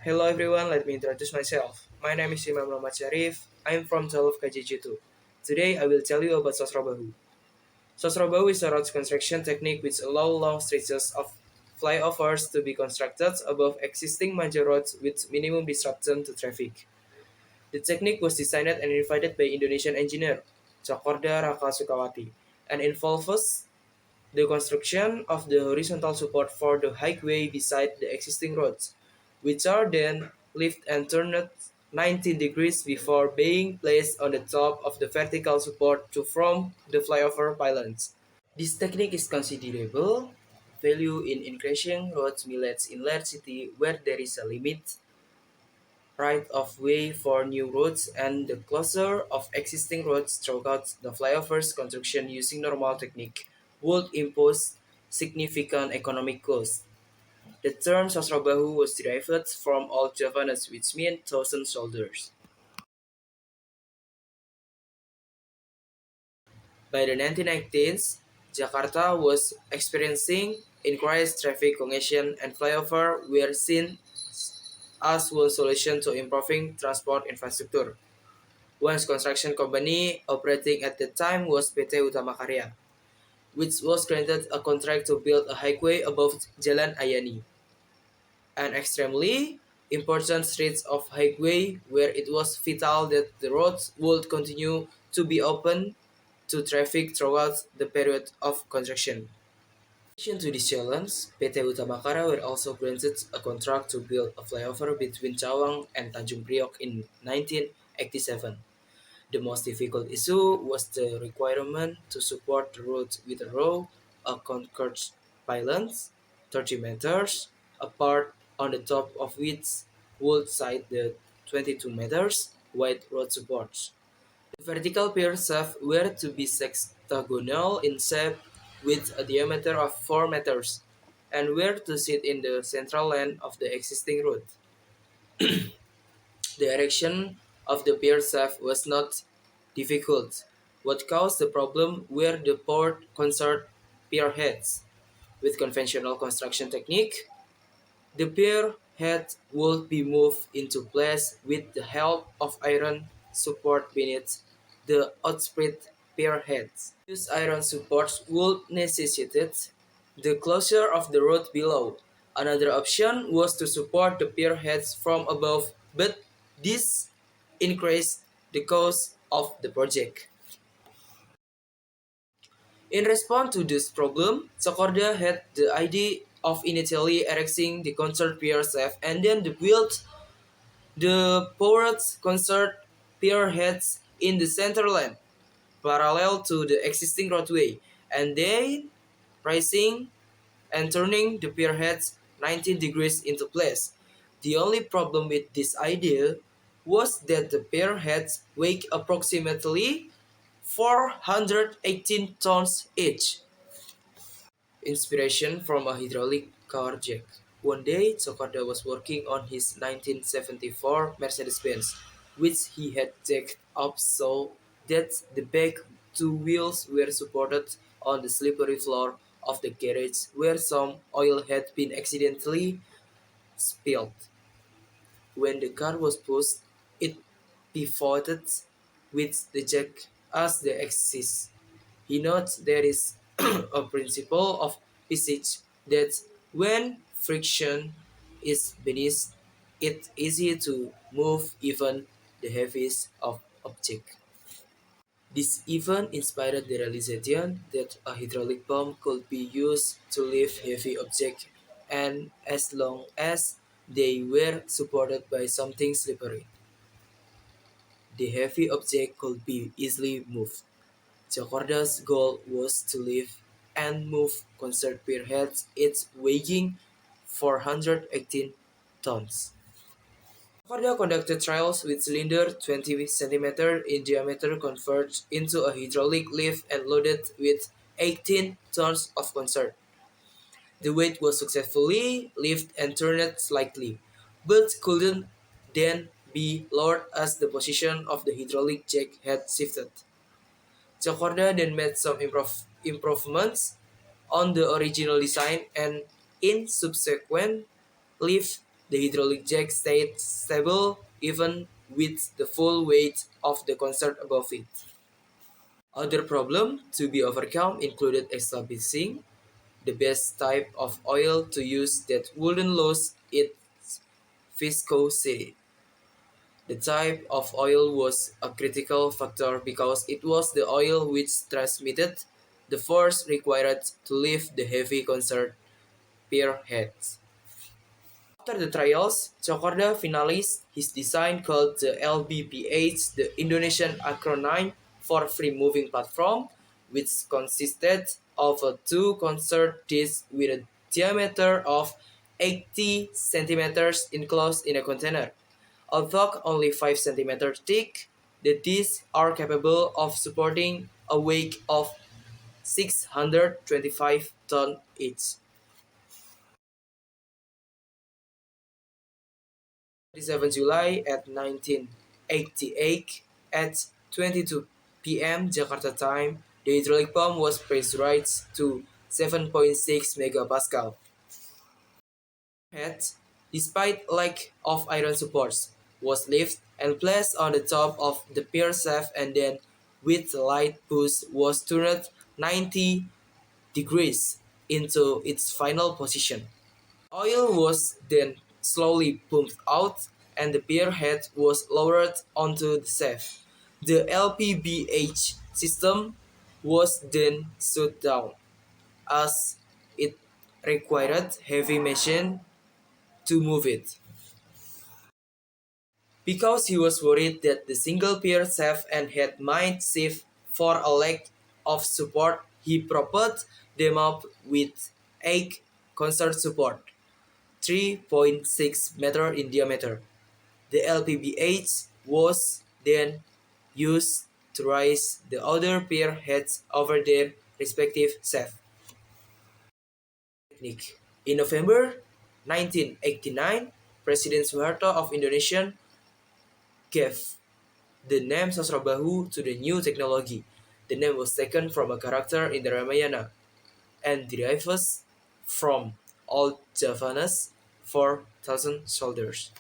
Hello everyone, let me introduce myself. My name is Imam Muhammad Sharif. I am from Jaluf KJJ2. Today I will tell you about Sosrobahu. Sosrobahu is a road construction technique which allows long stretches of flyovers to be constructed above existing major roads with minimum disruption to traffic. The technique was designed and invented by Indonesian engineer Cokorda Raka Sukawati and involves the construction of the horizontal support for the highway beside the existing roads, which are then lifted and turned 90 degrees before being placed on the top of the vertical support to form the flyover pylons. This technique is considerable value in increasing road mileage in large city where there is a limit right of way for new roads and the closure of existing roads throughout the flyovers construction using normal technique would impose significant economic costs. The term Sasrabahu was derived from Old Javanese which meant thousand soldiers. By the 1990s, Jakarta was experiencing increased traffic congestion and flyover were seen as one solution to improving transport infrastructure. One construction company operating at the time was PT Utama Karya, which was granted a contract to build a highway above Jalan Ayani, an extremely important stretch of highway where it was vital that the roads would continue to be open to traffic throughout the period of construction. In addition to this challenge, PT Utama Karya were also granted a contract to build a flyover between Cawang and Tanjung Priok in 1987. The most difficult issue was the requirement to support the road with a row of concrete pylons, 30 meters apart, on the top of which would sit the 22 meters wide road supports. The vertical pier shafts were to be sextagonal in shape with a diameter of 4 meters and were to sit in the central line of the existing road. The erection of the pier shaft was not difficult. What caused the problem were the poor concert pier heads. With conventional construction technique, the pier head would be moved into place with the help of iron support beneath the outspread pier heads. These iron supports would necessitate the closure of the road below. Another option was to support the pier heads from above, but this increased the cost of the project. In response to this problem, Sakorda had the idea of initially erecting the concert pier shaft and then build the powered concert pier heads in the center line, parallel to the existing roadway, and then raising and turning the pier heads 90 degrees into place. The only problem with this idea was that the pier heads weigh approximately 418 tons each. Inspiration from a hydraulic car jack. One day, Socorda was working on his 1974 Mercedes-Benz, which he had jacked up so that the back two wheels were supported on the slippery floor of the garage where some oil had been accidentally spilled. When the car was pushed, it pivoted with the jack as the axis. He notes there is a principle of physics that when friction is beneath, it's easier to move even the heaviest of object. This even inspired the realization that a hydraulic pump could be used to lift heavy objects and as long as they were supported by something slippery, the heavy object could be easily moved. Jakarta's goal was to lift and move concert pierheads, each weighing 418 tons. Jakarta conducted trials with cylinder 20 cm in diameter converted into a hydraulic lift and loaded with 18 tons of concert. The weight was successfully lifted and turned slightly, but couldn't then be lowered as the position of the hydraulic jack had shifted. Jakarta then made some improvements on the original design and in subsequent lift The hydraulic jack stayed stable even with the full weight of the concert above it. Other problems to be overcome included establishing the best type of oil to use that wouldn't lose its viscosity. The type of oil was a critical factor because it was the oil which transmitted the force required to lift the heavy concert pier heads. After the trials, Cokorda finalized his design called the LBPH, the Indonesian acronym for Free Moving Platform, which consisted of a two concert discs with a diameter of 80 centimeters enclosed in a container. Although only 5 centimeters thick, the discs are capable of supporting a weight of 625 tons each. 27 July at 1988 at 22 p.m. Jakarta time, the hydraulic pump was pressurized to 7.6 megapascal. Head, despite lack of iron supports, was lifted and placed on the top of the pier shaft and then, with light push, was turned 90 degrees into its final position. Oil was then slowly pumped out and the pier head was lowered onto the shaft. The LPBH system was then shut down as it required heavy machine to move it. Because he was worried that the single pier shaft and head might shift for a lack of support, he propped them up with 8 concert support, 3.6 meter in diameter. The LPBH was then used to raise the other pier heads over their respective shafts. Technique. In November 1989, President Suharto of Indonesia gave the name Sosrobahu to the new technology. The name was taken from a character in the Ramayana and derives from Old Javanese for thousand soldiers.